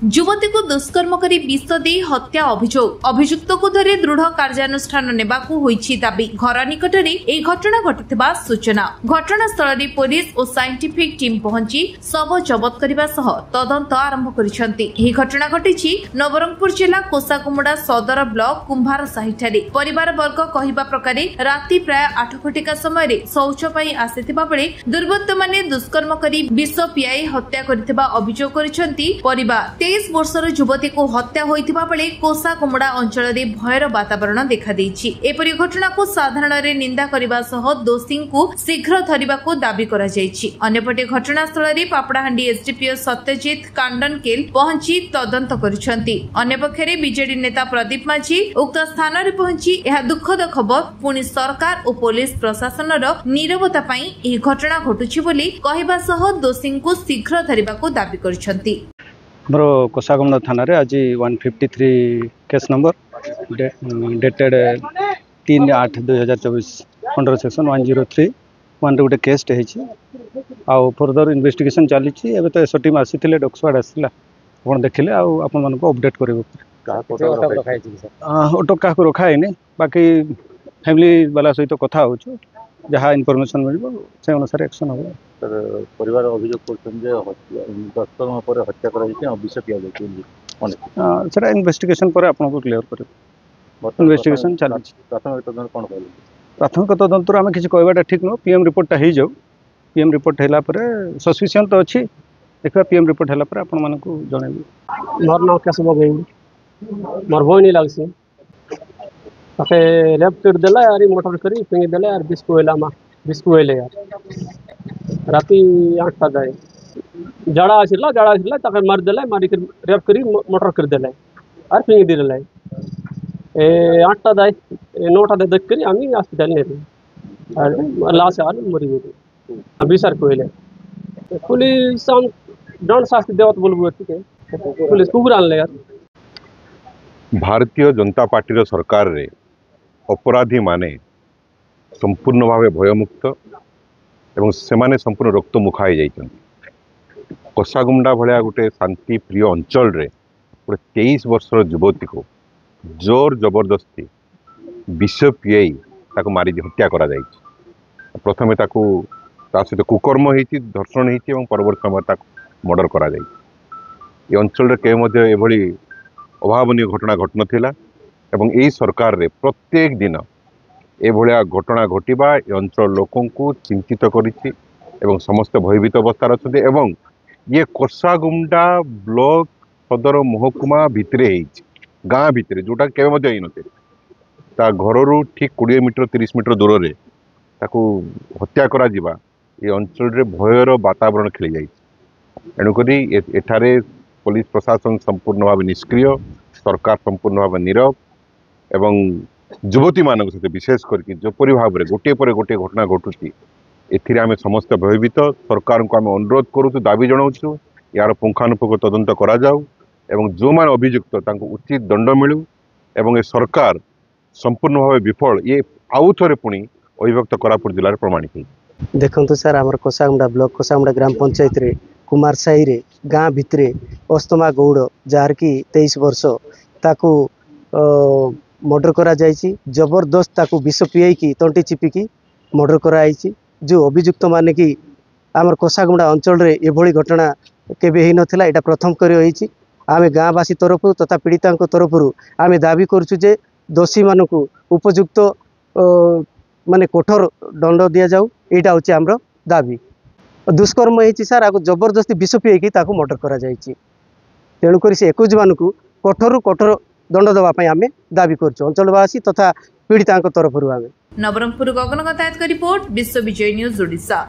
युवती को दुष्कर्म करी विष दे हत्या अभियोग अभियुक्त को धरी दृढ़ कार्यानुष्ठान नेबाकू होईछि दाबी घर निकट में यह घटना घटिथिबा सूचना घटनास्थल में पुलिस और साइंटिफिक टीम पहुंची शव जबत करने सह तदंत आरंभ करिसेंति। एही घटना घटिछि नवरंगपुर जिला कोसाकुमुड़ा सदर ब्लॉक कुंभार साहिठारे परिवार वर्ग कहिबा प्रकारे राति प्राय 8 घटिका समय शौच पाई आसिथिबा बेले दुर्बृत्त माने दुष्कर्म करी विष पियाई हत्या करथिबा अभियोग करिसेंति। परिवार 23 वर्षर युवती को हत्या होइथिबा बेले कोसाकुमुड़ा अंचल में भयर वातावरण देखा देइछि। एपरि घटना को साधारण रे निंदा करबा सह दोषी को शीघ्र धरिबाकू दाबी करा जाइछि। अन्यपटे घटनास्थल में पापड़ाहांडी एसडीपीओ सत्यजित कांडनकेल पहुंची तदंत करिसेंति। अन्यपक्षे बीजेडी नेता प्रदीप माझी उक्त स्थान रे पहुंची यह दुखद खबर पुणी सरकार और पुलिस प्रशासन नीरवता पई एही घटना घटुछि बोली कहबा सह दोषी को शीघ्र धरिबाकू दाबी करिसेंति। मोर कोसाकुमुड़ा थाना रे आज 153 case number dated 3/8/2024 under section 103 one रे गोटे केस आउ फर्दर इन्वेस्टिगेशन चली तो एस टीम आसी डॉग स्क्वाड आसला आप देखिले आपण मानको अपडेट करेबो। ऑटो क्या रखाई बाकी फैमिली वाला सहित कथा हो जहाँ इनफॉरमेशन मिल से अनुसार एक्शन हो। परिवार अभियोग दुष्कर्म पर हत्या कर इन्वेस्टिगेशन पर आपको क्लियर कर इन्वेस्टिगेशन चलती। प्राथमिक तदंत आम किसी कहवाटा ठीक नुह पीएम रिपोर्टा हो जाऊ पीएम रिपोर्ट है सस्पिशियन तो अच्छी देखा पीएम रिपोर्ट है आपण जनइबी। मोर नाम केशव गौड़ मोर भई नहीं लगसी ताके रेप कर देला यार मोटर करी फेंग देला यार बिस्कु हेले यार राति 8टा जाए जाड़ा आसिला ताके मार देला मारी कर रेप करी मोटर कर देला यार फेंग देला ए 8टा जाए 9टा दे देख करी आमी हॉस्पिटल ने और लाश यार मरी गई अभिसर को हेले पुलिस दंड शास्ति देवत बोलबो ठीक है पुलिस कुकुर आनले यार। भारतीय जनता पार्टी सरकार रे अपराधी माने संपूर्ण भाव भयमुक्त एवं सेमाने संपूर्ण रक्त मुखा हो जाइछन। कोसाकुमुड़ा भलिया गोटे शांति प्रिय अंचल रे गोटे 23 वर्षर युवती को जोर जबरदस्ती विष पियाई ताको मारी हत्या करा जाइछि। प्रथमे ताको ता सहित कुकर्म होती धर्षण होती परवर्त समय मर्डर करा जाइछि। अंचल रे के मध्य एभली अभावनीय घटना घट नाला एवं यही सरकार रे प्रत्येक दिन एभलिया घटना घटिबा अंचल लोकों को चिंतित करिछि एवं समस्त भयभीत अवस्था अच्छे एवं ये कोसाकुमुड़ा ब्लॉक सदर महकुमा भितरे गाँ भितरे जोटा के ता घर ठीक 20 मीटर 30 मीटर दूर रे ताकू हत्या करा जिबा ये अंचल रे भयर वातावरण खेली जाइछि। एणुकरी एठारे पुलिस प्रशासन संपूर्ण भाव निष्क्रिय सरकार संपूर्ण भाव नीरव एवं युवती मान सहित विशेष करके जोपरी भाव में गोटे पर गोटे घटना घटुची एथिरे आमे समस्त भयभीत सरकार को आम अनुरोध करूँ दाबी जनाऊँ यार पुंखानुपुंख तदंत करा जाऊ एवं जो मान अभियुक्त तांको उचित दंड मिलू एवं ए सरकार संपूर्ण भाव विफल ये आउ थे पुणी अभिव्यक्त कोरापुट जिले में प्रमाणित। देखु सर आम कोसाकुमुड़ा ब्लॉक कोसाकुमुड़ा ग्राम पंचायत रे कुमार साही रे गाँ भितरे अस्तमा गौड़ जार की 23 वर्ष ताकू मर्डर करा जाइछि। जबरदस्त ताकू विष पियाई की तंटी चिपिकी मर्डर कराई। जो अभियुक्त माने कि आमर कोसाकुमुड़ा अंचल रे एभली घटना केबे ही नथिला एटा प्रथम करी होईछि। आमे गाँवासी तरफ तथा पीड़िता तरफ आमे दाबी करूछु जे दोषी मानकू उपयुक्त माने कठोर दंड दिया जाऊ एटा होछि हमर दाबी। दुष्कर्म होती सार आपको जबरदस्ती विष पियाई ताकू मर्डर करा जाइछि। तेणुक से एकुज मानू कठोर कठोर दंड देवाई आम दाबी करूँ अंचलवासी तथा पीड़िता तरफ। नवरंगपुर गगन गतायत रिपोर्ट विश्व विजय न्यूज ओडिशा।